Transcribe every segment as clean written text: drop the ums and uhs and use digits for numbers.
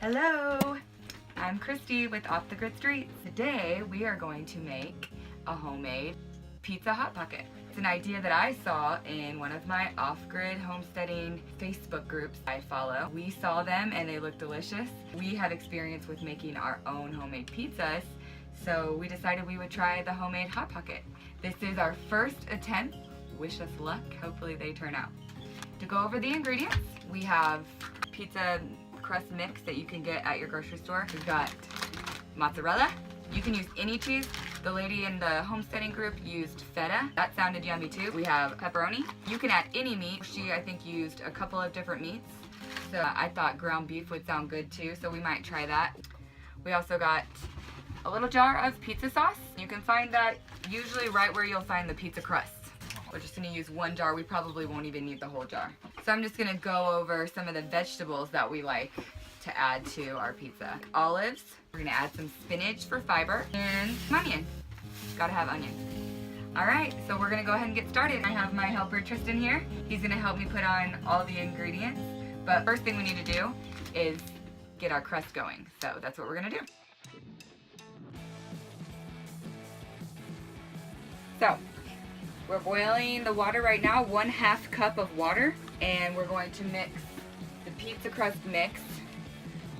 Hello, I'm Christy with Off the Grid Streets. Today we are going to make a homemade pizza hot pocket. It's an idea that I saw in one of my off-grid homesteading Facebook groups I follow. We saw them and they look delicious. We have experience with making our own homemade pizzas, so we decided we would try the homemade hot pocket. This is our first attempt. Wish us luck. Hopefully they turn out. To go over the ingredients, we have pizza crust mix that you can get at your grocery store. We've got mozzarella. You can use any cheese. The lady in the homesteading group used feta. That sounded yummy too. We have pepperoni. You can add any meat. She, I think, used a couple of different meats. So I thought ground beef would sound good too, so we might try that. We also got a little jar of pizza sauce. You can find that usually right where you'll find the pizza crust. We're just gonna use one jar. We probably won't even need the whole jar. So I'm just gonna go over some of the vegetables that we like to add to our pizza. Olives, we're gonna add some spinach for fiber, and some onion. Gotta have onion. All right, so we're gonna go ahead and get started. I have my helper Tristan here. He's gonna help me put on all the ingredients. But first thing we need to do is get our crust going. So that's what we're gonna do. So, we're boiling the water right now, 1/2 cup of water, and we're going to mix the pizza crust mix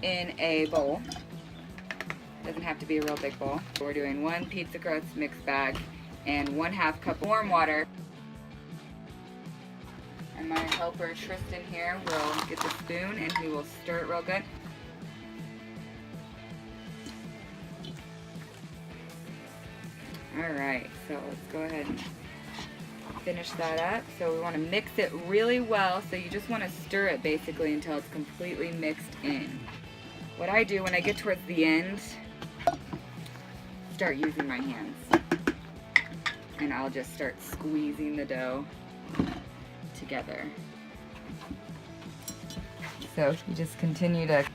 in a bowl. Doesn't have to be a real big bowl. We're doing 1 pizza crust mix bag and 1/2 cup warm water. And my helper Tristan here will get the spoon and he will stir it real good. All right, so let's go ahead and finish that up. So we want to mix it really well, so you just want to stir it basically until it's completely mixed in. What I do when I get towards the end, start using my hands, and I'll just start squeezing the dough together. So you just continue to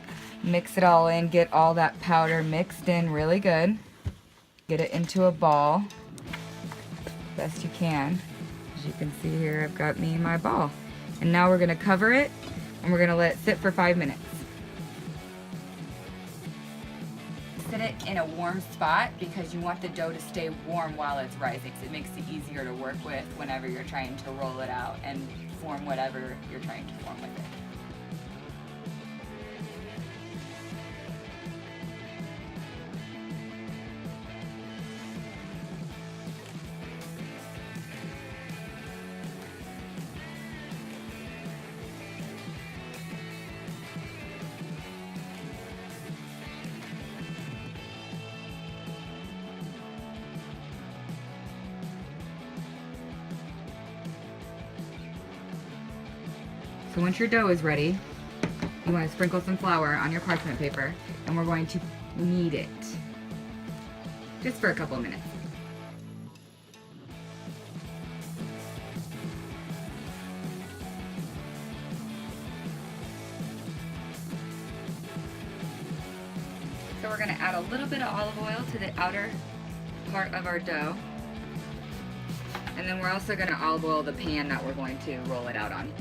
mix it all in, get all that powder mixed in really good, get it into a ball best you can. As you can see here, I've got me my ball. And now we're gonna cover it and we're gonna let it sit for 5 minutes. Sit it in a warm spot because you want the dough to stay warm while it's rising. It makes it easier to work with whenever you're trying to roll it out and form whatever you're trying to form with it. So once your dough is ready, you want to sprinkle some flour on your parchment paper, and we're going to knead it just for a couple of minutes. So we're going to add a little bit of olive oil to the outer part of our dough. And then we're also going to olive oil the pan that we're going to roll it out on.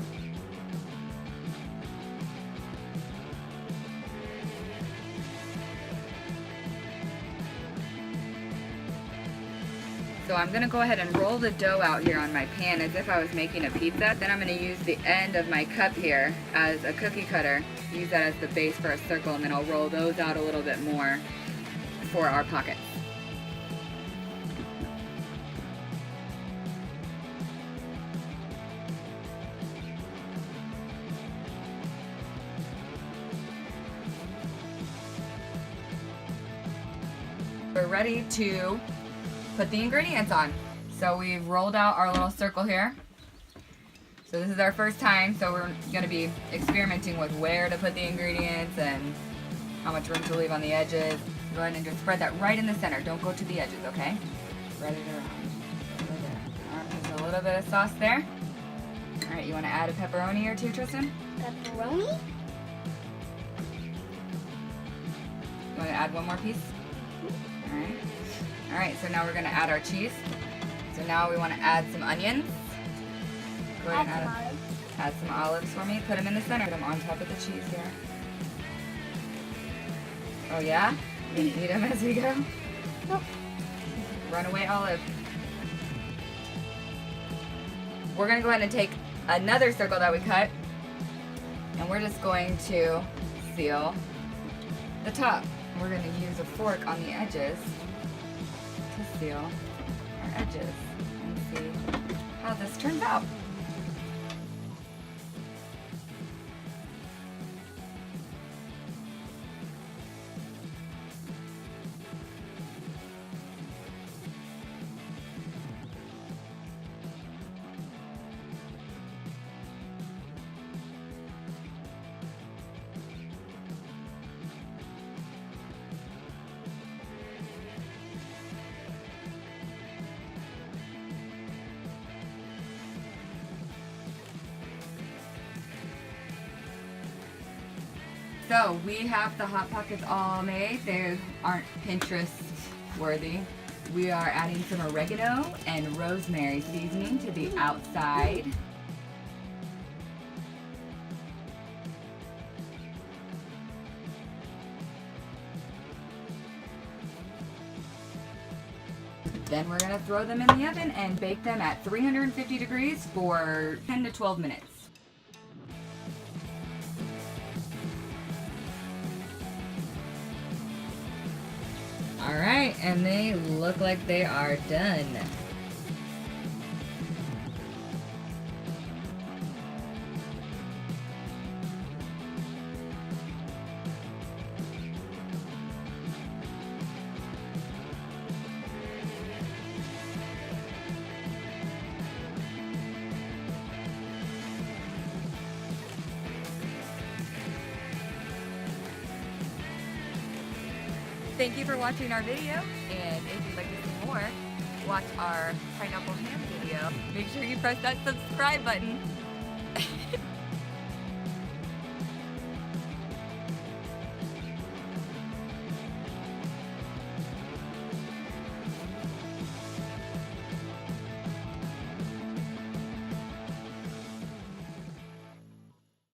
So I'm gonna go ahead and roll the dough out here on my pan as if I was making a pizza. Then I'm gonna use the end of my cup here as a cookie cutter. Use that as the base for a circle, and then I'll roll those out a little bit more for our pockets. We're ready to put the ingredients on. So we've rolled out our little circle here. So this is our first time, so we're gonna be experimenting with where to put the ingredients and how much room to leave on the edges. Go ahead and just spread that right in the center. Don't go to the edges, okay? Spread it around. Over there. All right, there's a little bit of sauce there. All right, you wanna add a pepperoni or two, Tristan? Pepperoni? You wanna add one more piece? All right. All right, so now we're gonna add our cheese. So now we wanna add some onions. Go ahead and add some olives for me. Put them in the center. Put them on top of the cheese here. Oh yeah? You gonna eat them as we go? Nope. Runaway Olive. We're gonna go ahead and take another circle that we cut, and we're just going to seal the top. We're gonna use a fork on the edges to seal our edges and see how this turns out. So we have the Hot Pockets all made. They aren't Pinterest worthy. We are adding some oregano and rosemary seasoning to the outside. Then we're gonna throw them in the oven and bake them at 350 degrees for 10 to 12 minutes. Alright, and they look like they are done. Thank you for watching our video, and if you'd like to see more, watch our pineapple ham video. Make sure you press that subscribe button.